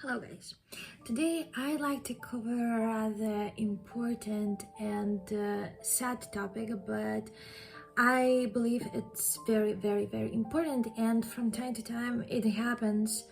Hello guys, today I'd like to cover a rather important and sad topic, but I believe it's very important, and from time to time it happens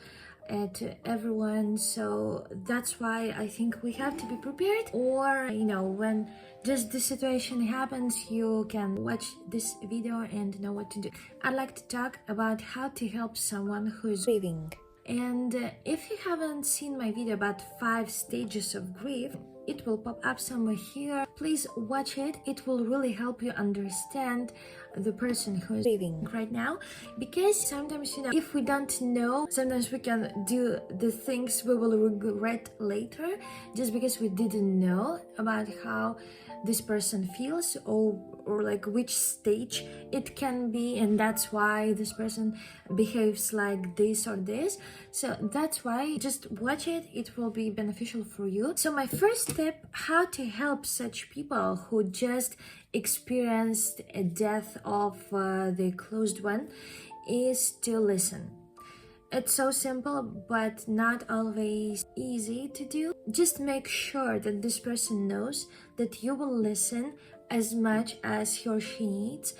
to everyone, so that's why I think we have to be prepared, or when just the situation happens, you can watch this video and know what to do. I'd like to talk about how to help someone who's grieving. And if you haven't seen my video about 5 stages of grief, it will pop up somewhere here. Please watch it. It will really help you understand the person who is grieving right now, because sometimes if we don't know, sometimes we can do the things we will regret later just because we didn't know about how this person feels or like which stage it can be, and that's why this person behaves like this or this. So that's why just watch it. It will be beneficial for you. So my first tip, how to help such people who just experienced a death of their closed one, is to listen. It's so simple, but not always easy to do. Just make sure that this person knows that you will listen as much as he or she needs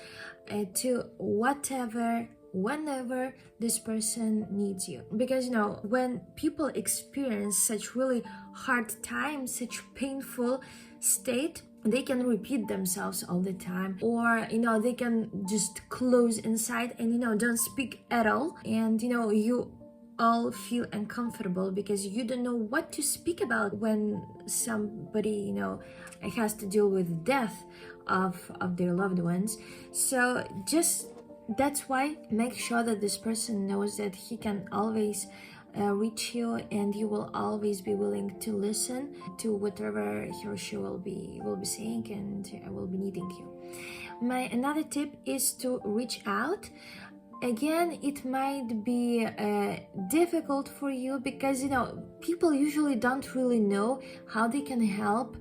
to whatever, whenever this person needs you. Because when people experience such really hard times, such painful state, they can repeat themselves all the time, or they can just close inside and don't speak at all, and you all feel uncomfortable because you don't know what to speak about when somebody has to deal with death of their loved ones. So just that's why make sure that this person knows that he can always reach you, and you will always be willing to listen to whatever he or she will be saying and will be needing you. My another tip is to reach out. Again, it might be difficult for you because people usually don't really know how they can help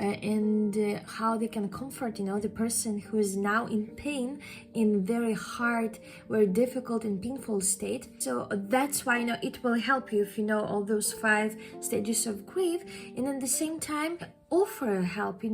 and how they can comfort the person who is now in pain, in very hard, very difficult and painful state. So that's why it will help you if you know all those 5 stages of grief, and at the same time offer help.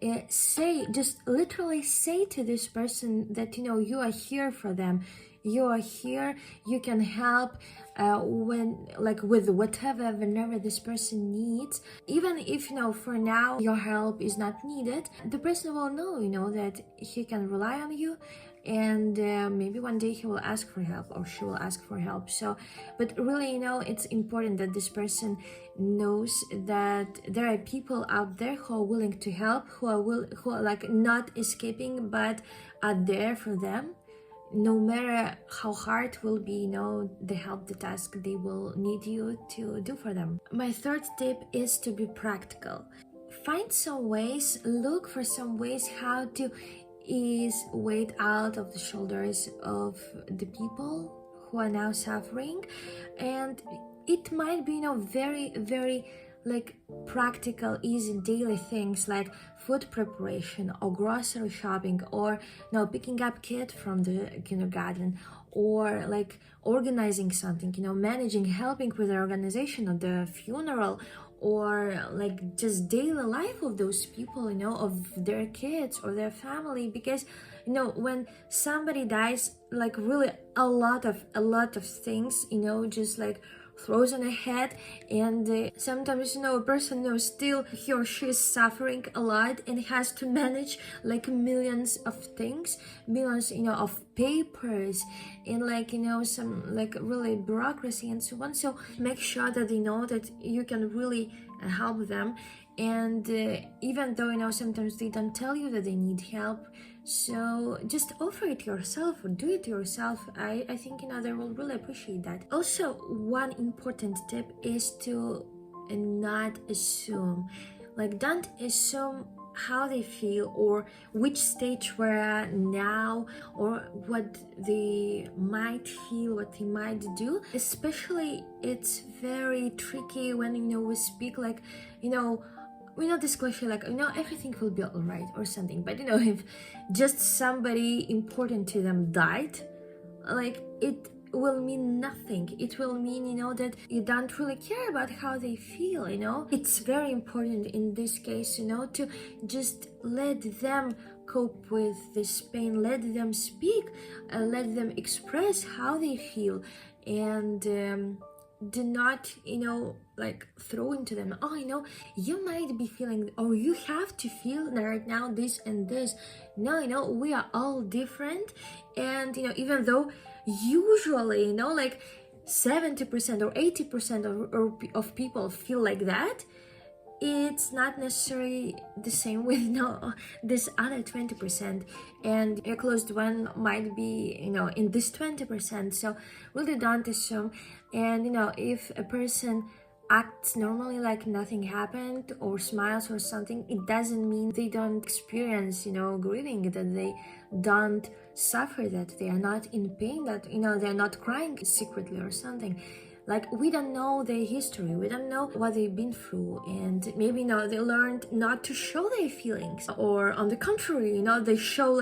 Just literally say to this person that you are here for them. You are here, you can help with whatever, whenever this person needs. Even if for now your help is not needed, the person will know that he can rely on you, and maybe one day he will ask for help or she will ask for help. So but really it's important that this person knows that there are people out there who are willing to help, who are not escaping but are there for them, no matter how hard will be the help, the task they will need you to do for them. My third tip is to be practical. Find some ways, look for some ways how to ease weight out of the shoulders of the people who are now suffering. And it might be very practical, easy daily things like food preparation or grocery shopping, or picking up kid from the kindergarten, or organizing something, managing, helping with the organization of the funeral, or just daily life of those people, of their kids or their family. Because when somebody dies, really a lot of things just throws on a head, and sometimes a person still he or she is suffering a lot and has to manage millions of things, millions of papers, and some really bureaucracy and so on. So make sure that they know that you can really help them, and even though sometimes they don't tell you that they need help, so just offer it yourself or do it yourself. I think they will really appreciate that. Also, one important tip is to not assume. Don't assume how they feel or which stage we're at now, or what they might feel, what they might do. Especially it's very tricky when we speak we know this question everything will be all right or something, but if just somebody important to them died, it will mean nothing. It will mean, that you don't really care about how they feel, It's very important in this case, to just let them cope with this pain, let them speak, let them express how they feel, and do not, like throw into them, oh, you might be feeling, or you have to feel right now this and this. No, we are all different, and even though usually, like 70% or 80% of people feel like that, it's not necessarily the same with this other 20%, and your closed one might be in this 20%. So really don't assume. And if a person acts normally like nothing happened or smiles or something, it doesn't mean they don't experience grieving, that they don't suffer, that they are not in pain, that they're not crying secretly or something. Like, we don't know their history, we don't know what they've been through, and maybe they learned not to show their feelings, or on the contrary, they show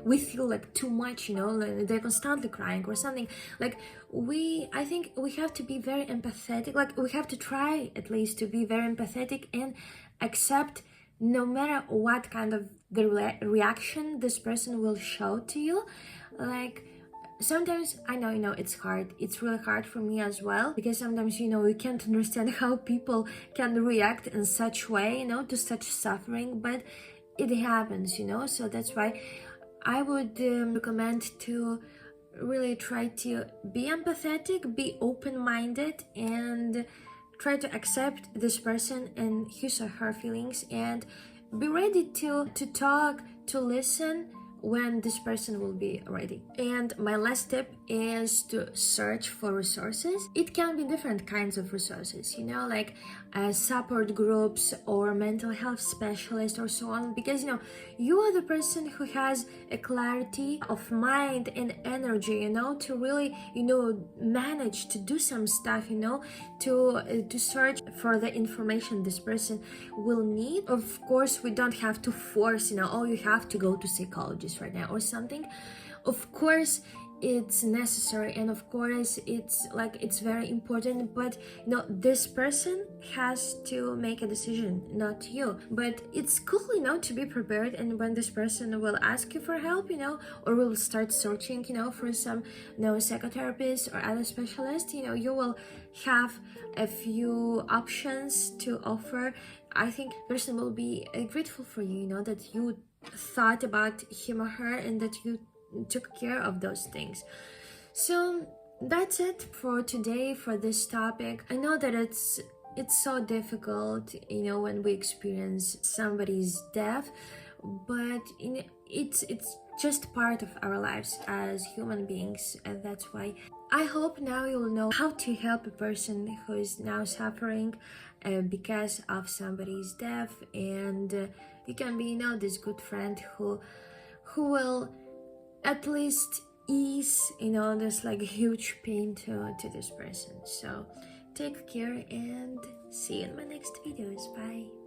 we feel like too much, like they're constantly crying or something. Like, I think we have to be very empathetic, like we have to try at least to be very empathetic and accept no matter what kind of the reaction this person will show to you. Like, sometimes I know it's hard. It's really hard for me as well, because sometimes you can't understand how people can react in such way, to such suffering, but it happens, so that's why I would recommend to really try to be empathetic, be open-minded, and try to accept this person and his or her feelings, and be ready to talk, to listen when this person will be ready. And my last tip is to search for resources. It can be different kinds of resources, like support groups or mental health specialists or so on, because you are the person who has a clarity of mind and energy, to really manage to do some stuff, to search for the information this person will need. Of course, we don't have to force, oh, you have to go to psychologist right now or something. Of course it's necessary, and of course it's very important, but this person has to make a decision, not you. But it's cool to be prepared, and when this person will ask you for help, or will start searching for some psychotherapist or other specialist, you will have a few options to offer. I think person will be grateful for you, that you thought about him or her, and that you took care of those things. So that's it for today, for this topic. I know that it's so difficult, when we experience somebody's death, but it's just part of our lives as human beings, and that's why I hope now you'll know how to help a person who is now suffering because of somebody's death, and you can be this good friend who will at least ease this huge pain to this person. So take care, and see you in my next videos. Bye.